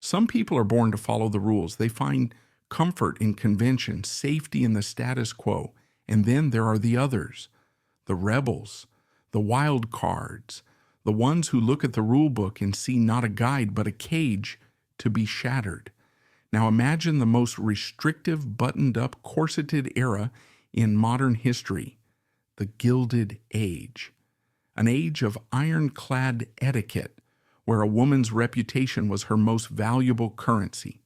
Some people are born to follow the rules. They find comfort in convention, safety in the status quo. And then there are the others, the rebels, the wild cards, the ones who look at the rule book and see not a guide but a cage to be shattered. Now imagine the most restrictive, buttoned-up, corseted era in modern history, the Gilded Age, an age of ironclad etiquette where a woman's reputation was her most valuable currency.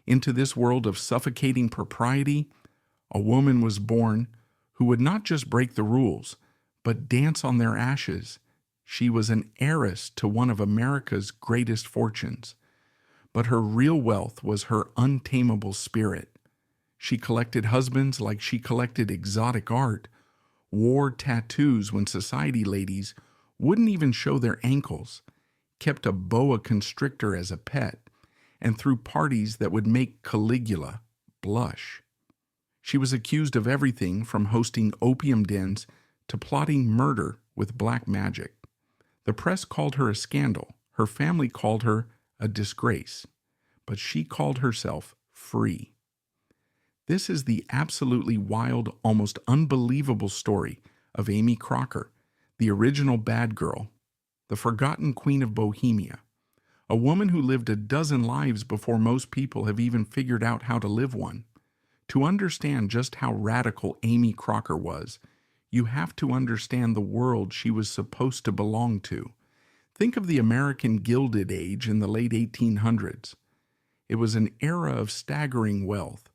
Into this world of suffocating propriety, a woman was born who would not just break the rules, but dance on their ashes. She was an heiress to one of America's greatest fortunes. But her real wealth was her untamable spirit. She collected husbands like she collected exotic art, wore tattoos when society ladies wouldn't even show their ankles, kept a boa constrictor as a pet, and threw parties that would make Caligula blush. She was accused of everything from hosting opium dens to plotting murder with black magic. The press called her a scandal. Her family called her a disgrace. But she called herself free. This is the absolutely wild, almost unbelievable story of Aimee Crocker, the original bad girl, the forgotten queen of Bohemia, a woman who lived a dozen lives before most people have even figured out how to live one. To understand just how radical Aimee Crocker was, you have to understand the world she was supposed to belong to. Think of the American Gilded Age in the late 1800s. It was an era of staggering wealth,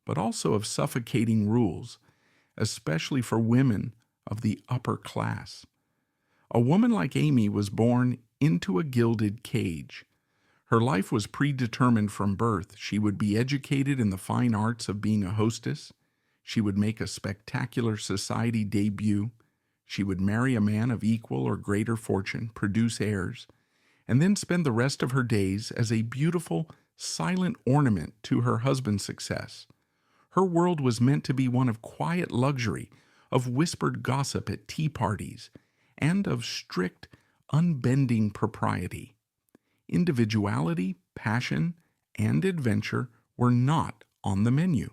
but also of suffocating rules, especially for women of the upper class. A woman like Aimee was born into a gilded cage. Her life was predetermined from birth. She would be educated in the fine arts of being a hostess. She would make a spectacular society debut. She would marry a man of equal or greater fortune, produce heirs, and then spend the rest of her days as a beautiful, silent ornament to her husband's success. Her world was meant to be one of quiet luxury, of whispered gossip at tea parties, and of strict, unbending propriety. Individuality, passion, and adventure were not on the menu.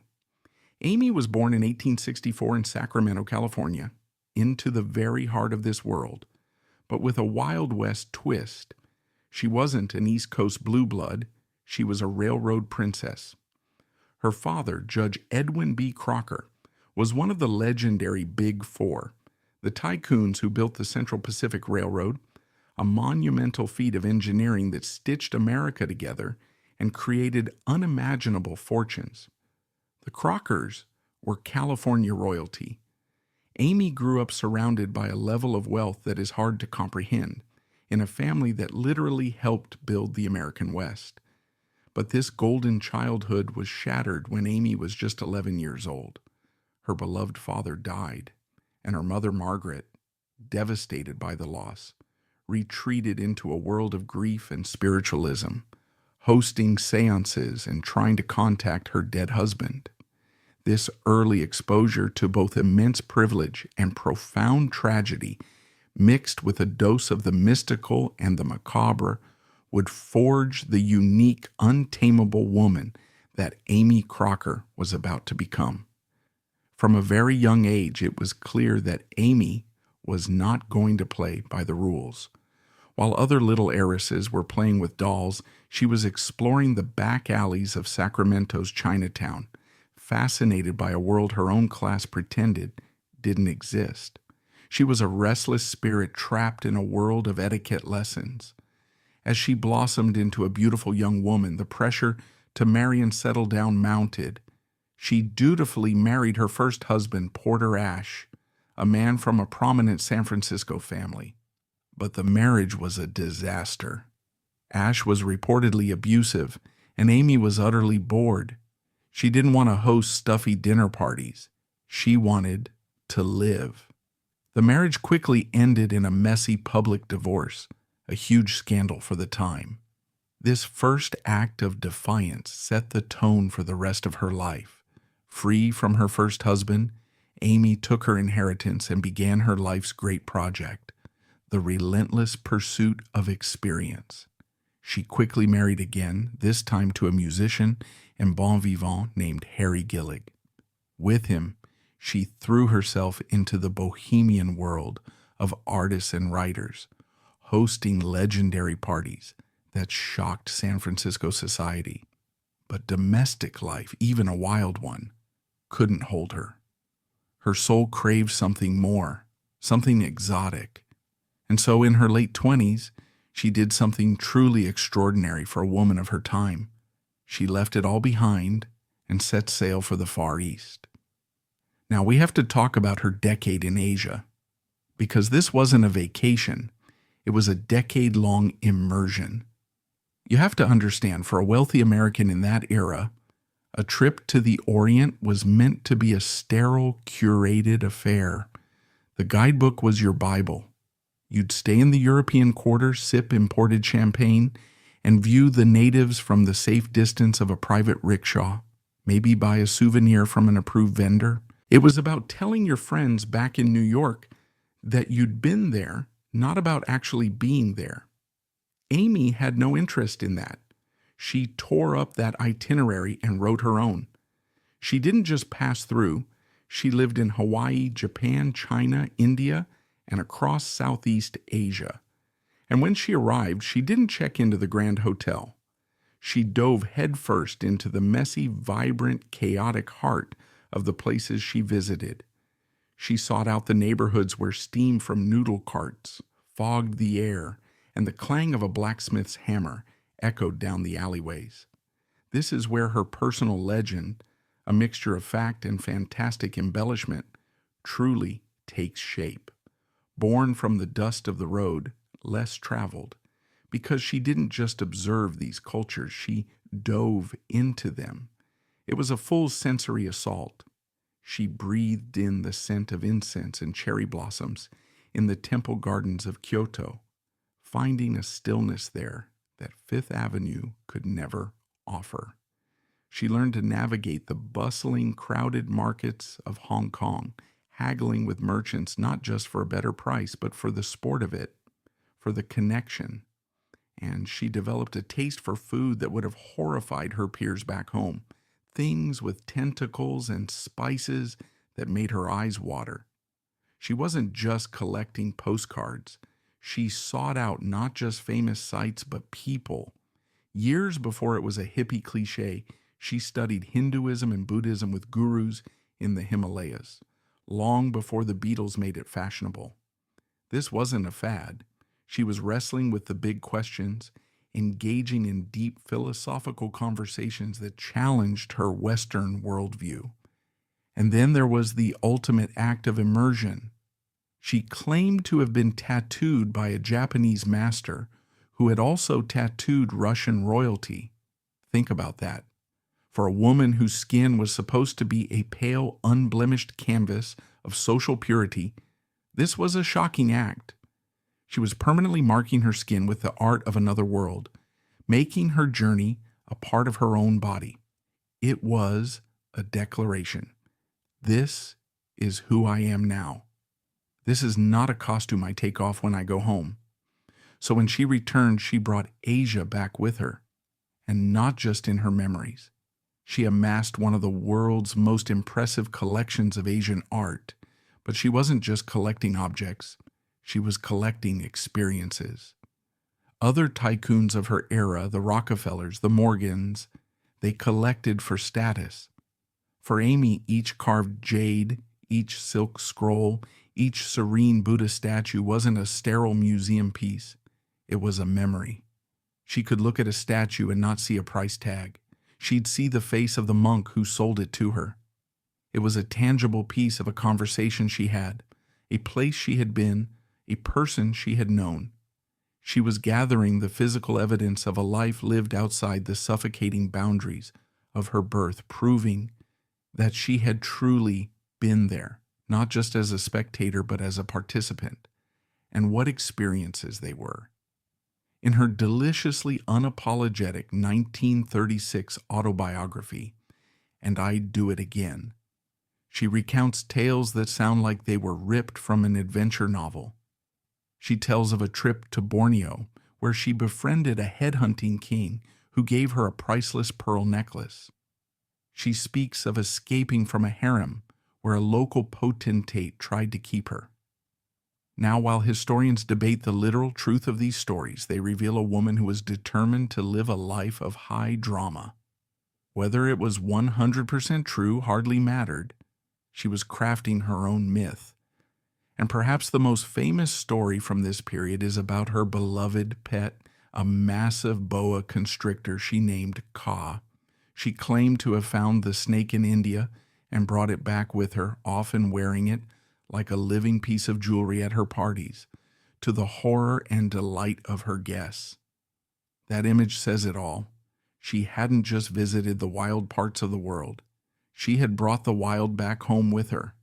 Aimee was born in 1864 in Sacramento, California, into the very heart of this world, but with a Wild West twist. She wasn't an East Coast blue blood. She was a railroad princess. Her father, Judge Edwin B. Crocker, was one of the legendary Big Four, the tycoons who built the Central Pacific Railroad, a monumental feat of engineering that stitched America together and created unimaginable fortunes. The Crockers were California royalty. Aimee grew up surrounded by a level of wealth that is hard to comprehend, in a family that literally helped build the American West. But this golden childhood was shattered when Aimee was just 11 years old. Her beloved father died, and her mother Margaret, devastated by the loss, retreated into a world of grief and spiritualism, hosting seances and trying to contact her dead husband. This early exposure to both immense privilege and profound tragedy, mixed with a dose of the mystical and the macabre, would forge the unique, untamable woman that Aimee Crocker was about to become. From a very young age, it was clear that Aimee was not going to play by the rules. While other little heiresses were playing with dolls, she was exploring the back alleys of Sacramento's Chinatown, fascinated by a world her own class pretended didn't exist. She was a restless spirit trapped in a world of etiquette lessons. As she blossomed into a beautiful young woman, the pressure to marry and settle down mounted. She dutifully married her first husband, Porter Ashe, a man from a prominent San Francisco family. But the marriage was a disaster. Ashe was reportedly abusive, and Aimee was utterly bored. She didn't want to host stuffy dinner parties. She wanted to live. The marriage quickly ended in a messy public divorce, a huge scandal for the time. This first act of defiance set the tone for the rest of her life. Free from her first husband, Aimee took her inheritance and began her life's great project, the relentless pursuit of experience. She quickly married again, this time to a musician and bon vivant named Harry Gillig. With him, she threw herself into the Bohemian world of artists and writers, hosting legendary parties that shocked San Francisco society. But domestic life, even a wild one, couldn't hold her. Her soul craved something more, something exotic. And so in her late 20s, she did something truly extraordinary for a woman of her time. She left it all behind and set sail for the Far East. Now we have to talk about her decade in Asia, because this wasn't a vacation. It was a decade-long immersion. You have to understand, for a wealthy American in that era, a trip to the Orient was meant to be a sterile, curated affair. The guidebook was your Bible. You'd stay in the European quarter, sip imported champagne, and view the natives from the safe distance of a private rickshaw, maybe buy a souvenir from an approved vendor. It was about telling your friends back in New York that you'd been there, not about actually being there. Aimee had no interest in that. She tore up that itinerary and wrote her own. She didn't just pass through. She lived in Hawaii, Japan, China, India, and across Southeast Asia. And when she arrived, she didn't check into the Grand Hotel. She dove headfirst into the messy, vibrant, chaotic heart of the places she visited. She sought out the neighborhoods where steam from noodle carts fogged the air and the clang of a blacksmith's hammer echoed down the alleyways. This is where her personal legend, a mixture of fact and fantastic embellishment, truly takes shape. Born from the dust of the road, less traveled, because she didn't just observe these cultures, she dove into them. It was a full sensory assault. She breathed in the scent of incense and cherry blossoms in the temple gardens of Kyoto, finding a stillness there that Fifth Avenue could never offer. She learned to navigate the bustling, crowded markets of Hong Kong, haggling with merchants not just for a better price, but for the sport of it, for the connection. And she developed a taste for food that would have horrified her peers back home. Things with tentacles and spices that made her eyes water. She wasn't just collecting postcards. She sought out not just famous sites, but people. Years before it was a hippie cliche, she studied Hinduism and Buddhism with gurus in the Himalayas, long before the Beatles made it fashionable. This wasn't a fad. She was wrestling with the big questions, engaging in deep philosophical conversations that challenged her Western worldview. And then there was the ultimate act of immersion. She claimed to have been tattooed by a Japanese master who had also tattooed Russian royalty. Think about that. For a woman whose skin was supposed to be a pale, unblemished canvas of social purity, this was a shocking act. She was permanently marking her skin with the art of another world, making her journey a part of her own body. It was a declaration. This is who I am now. This is not a costume I take off when I go home. So when she returned, she brought Asia back with her, and not just in her memories. She amassed one of the world's most impressive collections of Asian art, but she wasn't just collecting objects. She was collecting experiences. Other tycoons of her era, the Rockefellers, the Morgans, they collected for status. For Aimee, each carved jade, each silk scroll, each serene Buddha statue wasn't a sterile museum piece. It was a memory. She could look at a statue and not see a price tag. She'd see the face of the monk who sold it to her. It was a tangible piece of a conversation she had, a place she had been, a person she had known. She was gathering the physical evidence of a life lived outside the suffocating boundaries of her birth, proving that she had truly been there, not just as a spectator, but as a participant. And what experiences they were. In her deliciously unapologetic 1936 autobiography, And I'd Do It Again, she recounts tales that sound like they were ripped from an adventure novel. She tells of a trip to Borneo, where she befriended a headhunting king who gave her a priceless pearl necklace. She speaks of escaping from a harem where a local potentate tried to keep her. Now, while historians debate the literal truth of these stories, they reveal a woman who was determined to live a life of high drama. Whether it was 100% true hardly mattered. She was crafting her own myth. And perhaps the most famous story from this period is about her beloved pet, a massive boa constrictor she named Ka. She claimed to have found the snake in India and brought it back with her, often wearing it like a living piece of jewelry at her parties, to the horror and delight of her guests. That image says it all. She hadn't just visited the wild parts of the world. She had brought the wild back home with her.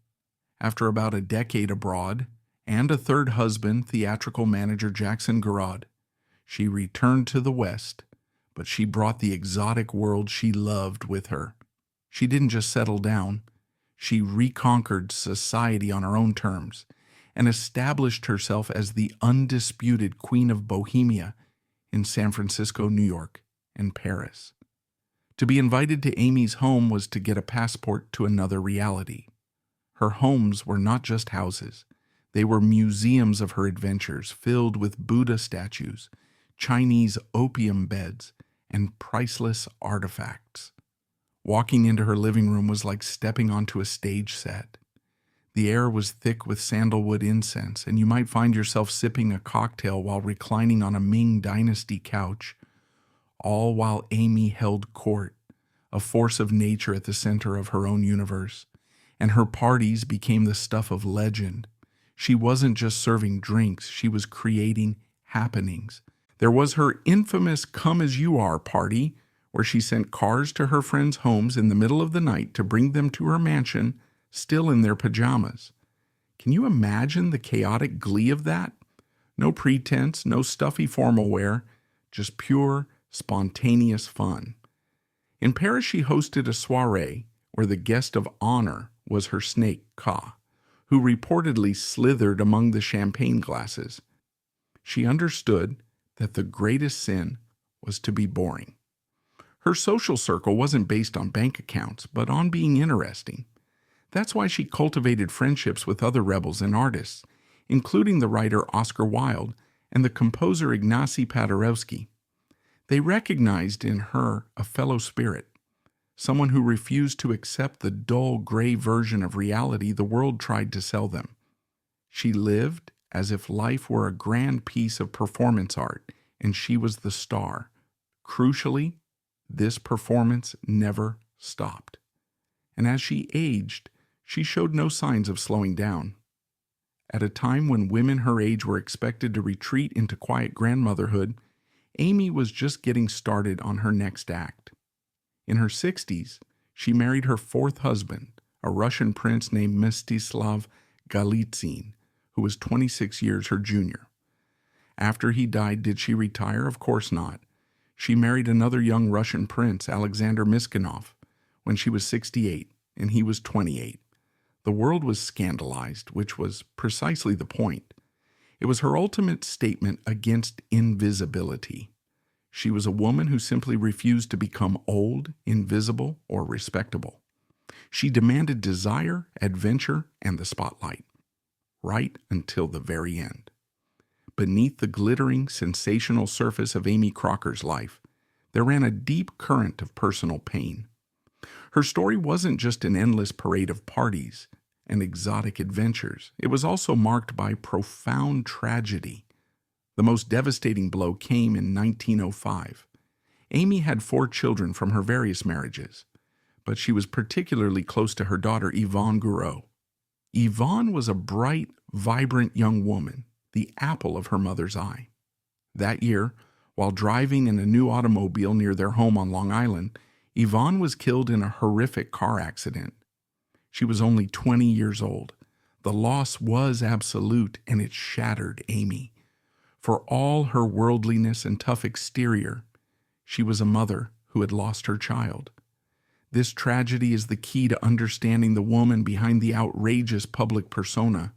After about a decade abroad, and a third husband, theatrical manager Jackson Garrod, she returned to the West, but she brought the exotic world she loved with her. She didn't just settle down. She reconquered society on her own terms and established herself as the undisputed Queen of Bohemia in San Francisco, New York, and Paris. To be invited to Aimee's home was to get a passport to another reality. Her homes were not just houses. They were museums of her adventures, filled with Buddha statues, Chinese opium beds, and priceless artifacts. Walking into her living room was like stepping onto a stage set. The air was thick with sandalwood incense, and you might find yourself sipping a cocktail while reclining on a Ming Dynasty couch, all while Aimee held court, a force of nature at the center of her own universe, and her parties became the stuff of legend. She wasn't just serving drinks, she was creating happenings. There was her infamous Come As You Are party, where she sent cars to her friends' homes in the middle of the night to bring them to her mansion, still in their pajamas. Can you imagine the chaotic glee of that? No pretense, no stuffy formal wear, just pure, spontaneous fun. In Paris, she hosted a soiree where the guest of honor was her snake, Ka, who reportedly slithered among the champagne glasses. She understood that the greatest sin was to be boring. Her social circle wasn't based on bank accounts, but on being interesting. That's why she cultivated friendships with other rebels and artists, including the writer Oscar Wilde and the composer Ignacy Paderewski. They recognized in her a fellow spirit, someone who refused to accept the dull, gray version of reality the world tried to sell them. She lived as if life were a grand piece of performance art, and she was the star. Crucially, this performance never stopped. And as she aged, she showed no signs of slowing down. At a time when women her age were expected to retreat into quiet grandmotherhood, Aimee was just getting started on her next act. In her 60s, she married her fourth husband, a Russian prince named Mstislav Golitsyn, who was 26 years her junior. After he died, did she retire? Of course not. She married another young Russian prince, Alexander Miskinov, when she was 68 and he was 28. The world was scandalized, which was precisely the point. It was her ultimate statement against invisibility. She was a woman who simply refused to become old, invisible, or respectable. She demanded desire, adventure, and the spotlight, right until the very end. Beneath the glittering, sensational surface of Aimee Crocker's life, there ran a deep current of personal pain. Her story wasn't just an endless parade of parties and exotic adventures. It was also marked by profound tragedy. The most devastating blow came in 1905. Aimee had 4 children from her various marriages, but she was particularly close to her daughter Yvonne Gouraud. Yvonne was a bright, vibrant young woman, the apple of her mother's eye. That year, while driving in a new automobile near their home on Long Island, Yvonne was killed in a horrific car accident. She was only 20 years old. The loss was absolute, and it shattered Aimee. For all her worldliness and tough exterior, she was a mother who had lost her child. This tragedy is the key to understanding the woman behind the outrageous public persona.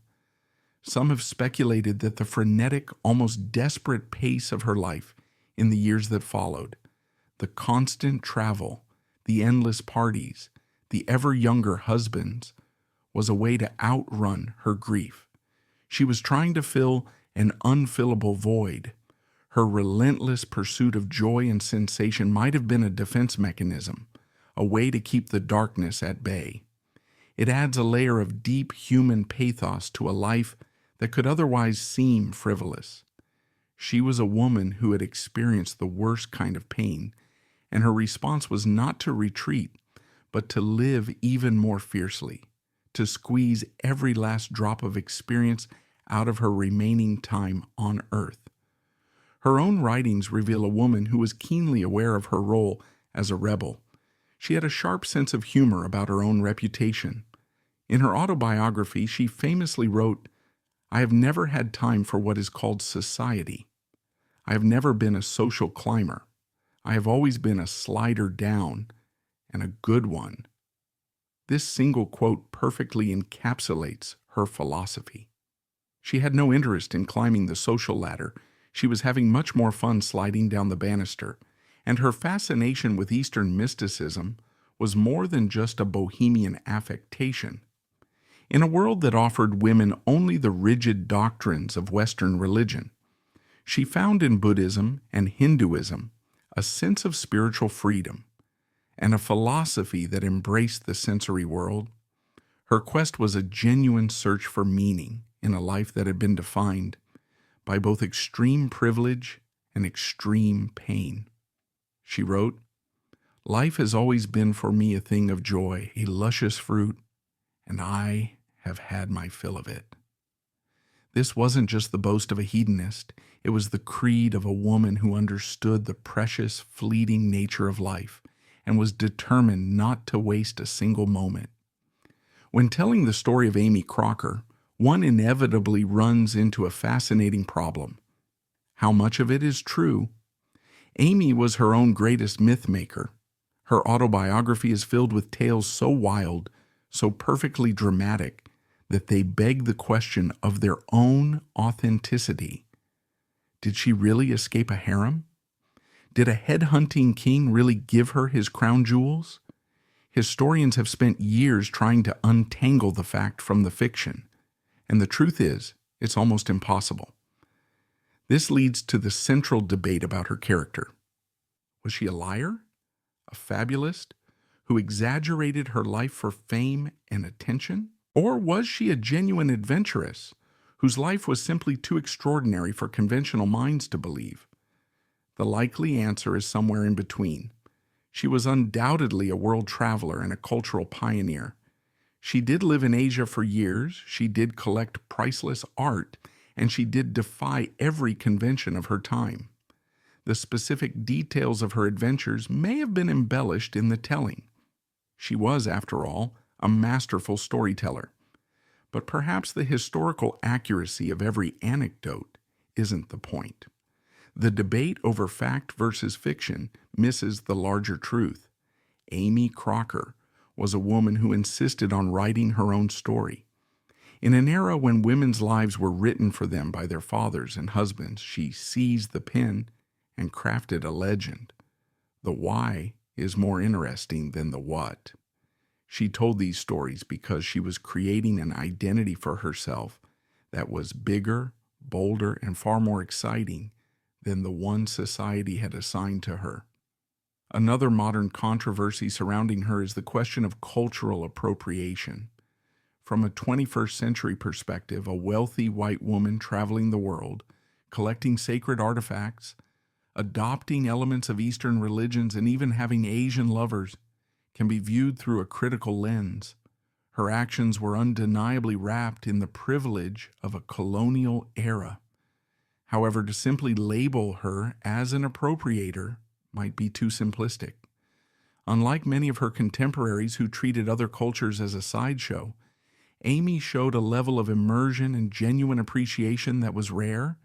Some have speculated that the frenetic, almost desperate pace of her life in the years that followed, the constant travel, the endless parties, the ever younger husbands, was a way to outrun her grief. She was trying to fill an unfillable void. Her relentless pursuit of joy and sensation might have been a defense mechanism, a way to keep the darkness at bay. It adds a layer of deep human pathos to a life that could otherwise seem frivolous. She was a woman who had experienced the worst kind of pain, and her response was not to retreat, but to live even more fiercely, to squeeze every last drop of experience out of her remaining time on earth. Her own writings reveal a woman who was keenly aware of her role as a rebel. She had a sharp sense of humor about her own reputation. In her autobiography, she famously wrote, "I have never had time for what is called society. I have never been a social climber. I have always been a slider down, and a good one." This single quote perfectly encapsulates her philosophy. She had no interest in climbing the social ladder. She was having much more fun sliding down the banister, and her fascination with Eastern mysticism was more than just a Bohemian affectation. In a world that offered women only the rigid doctrines of Western religion, she found in Buddhism and Hinduism a sense of spiritual freedom and a philosophy that embraced the sensory world. Her quest was a genuine search for meaning in a life that had been defined by both extreme privilege and extreme pain. She wrote, "Life has always been for me a thing of joy, a luscious fruit, and I have had my fill of it." This wasn't just the boast of a hedonist. It was the creed of a woman who understood the precious, fleeting nature of life and was determined not to waste a single moment. When telling the story of Aimee Crocker, one inevitably runs into a fascinating problem. How much of it is true? Aimee was her own greatest myth maker. Her autobiography is filled with tales so wild, so perfectly dramatic, that they beg the question of their own authenticity. Did she really escape a harem? Did a headhunting king really give her his crown jewels? Historians have spent years trying to untangle the fact from the fiction, and the truth is, it's almost impossible. This leads to the central debate about her character. Was she a liar? A fabulist who exaggerated her life for fame and attention? Or was she a genuine adventuress whose life was simply too extraordinary for conventional minds to believe? The likely answer is somewhere in between. She was undoubtedly a world traveler and a cultural pioneer. She did live in Asia for years, she did collect priceless art, and she did defy every convention of her time. The specific details of her adventures may have been embellished in the telling. She was, after all, a masterful storyteller. But perhaps the historical accuracy of every anecdote isn't the point. The debate over fact versus fiction misses the larger truth. Aimee Crocker was a woman who insisted on writing her own story. In an era when women's lives were written for them by their fathers and husbands, she seized the pen and crafted a legend. The why is more interesting than the what. She told these stories because she was creating an identity for herself that was bigger, bolder, and far more exciting than the one society had assigned to her. Another modern controversy surrounding her is the question of cultural appropriation. From a 21st century perspective, a wealthy white woman traveling the world, collecting sacred artifacts, adopting elements of Eastern religions, and even having Asian lovers can be viewed through a critical lens. Her actions were undeniably wrapped in the privilege of a colonial era. However, to simply label her as an appropriator might be too simplistic. Unlike many of her contemporaries who treated other cultures as a sideshow, Aimee showed a level of immersion and genuine appreciation that was rare.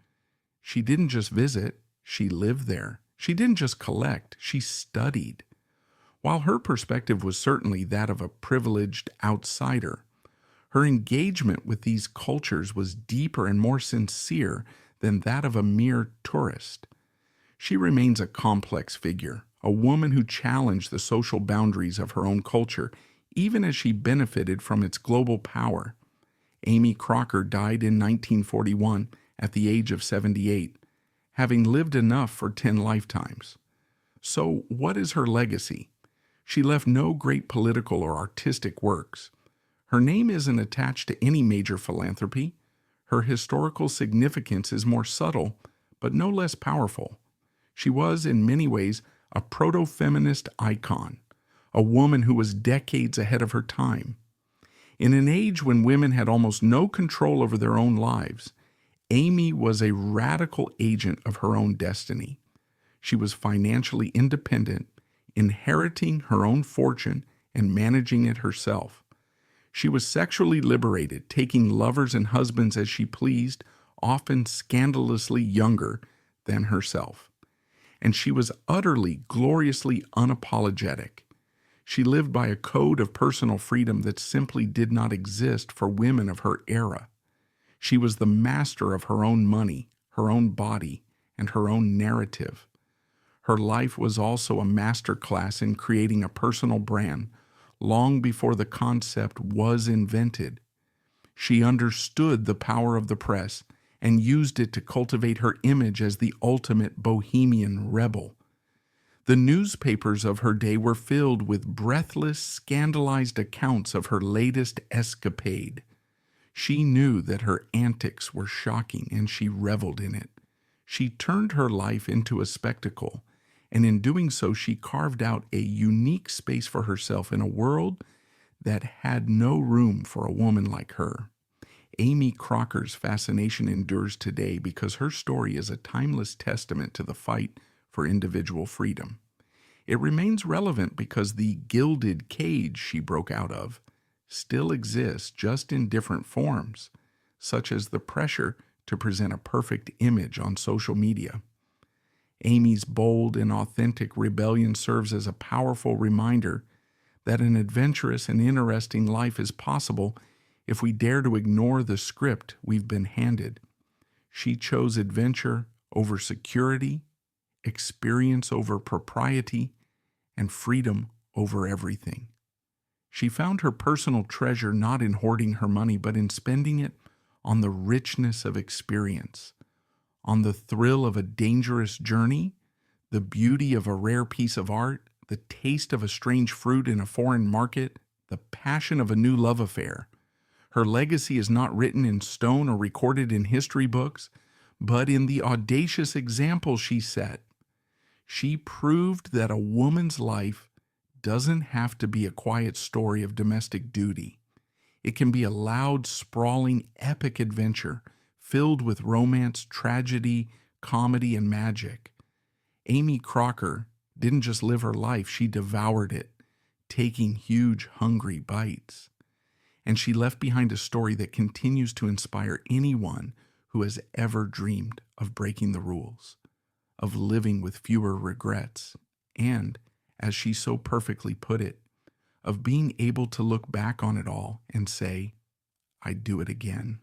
She didn't just visit, she lived there. She didn't just collect, she studied. While her perspective was certainly that of a privileged outsider, Her engagement with these cultures was deeper and more sincere than that of a mere tourist. She remains a complex figure, a woman who challenged the social boundaries of her own culture, even as she benefited from its global power. Aimee Crocker died in 1941 at the age of 78, having lived enough for 10 lifetimes. So, what is her legacy? She left no great political or artistic works. Her name isn't attached to any major philanthropy. Her historical significance is more subtle, but no less powerful. She was, in many ways, a proto-feminist icon, a woman who was decades ahead of her time. In an age when women had almost no control over their own lives, Aimee was a radical agent of her own destiny. She was financially independent, inheriting her own fortune and managing it herself. She was sexually liberated, taking lovers and husbands as she pleased, often scandalously younger than herself. And she was utterly, gloriously unapologetic. She lived by a code of personal freedom that simply did not exist for women of her era. She was the master of her own money, her own body, and her own narrative. Her life was also a masterclass in creating a personal brand, long before the concept was invented. She understood the power of the press and used it to cultivate her image as the ultimate Bohemian rebel. The newspapers of her day were filled with breathless, scandalized accounts of her latest escapade. She knew that her antics were shocking, and she reveled in it. She turned her life into a spectacle, and in doing so she carved out a unique space for herself in a world that had no room for a woman like her. Aimee Crocker's fascination endures today because her story is a timeless testament to the fight for individual freedom. It remains relevant because the gilded cage she broke out of still exists, just in different forms, such as the pressure to present a perfect image on social media. Aimee's bold and authentic rebellion serves as a powerful reminder that an adventurous and interesting life is possible if we dare to ignore the script we've been handed. She chose adventure over security, experience over propriety, and freedom over everything. She found her personal treasure not in hoarding her money, but in spending it on the richness of experience, on the thrill of a dangerous journey, the beauty of a rare piece of art, the taste of a strange fruit in a foreign market, the passion of a new love affair. Her legacy is not written in stone or recorded in history books, but in the audacious example she set. She proved that a woman's life doesn't have to be a quiet story of domestic duty. It can be a loud, sprawling, epic adventure filled with romance, tragedy, comedy, and magic. Aimee Crocker didn't just live her life, she devoured it, taking huge, hungry bites. And she left behind a story that continues to inspire anyone who has ever dreamed of breaking the rules, of living with fewer regrets, and, as she so perfectly put it, of being able to look back on it all and say, "I'd do it again."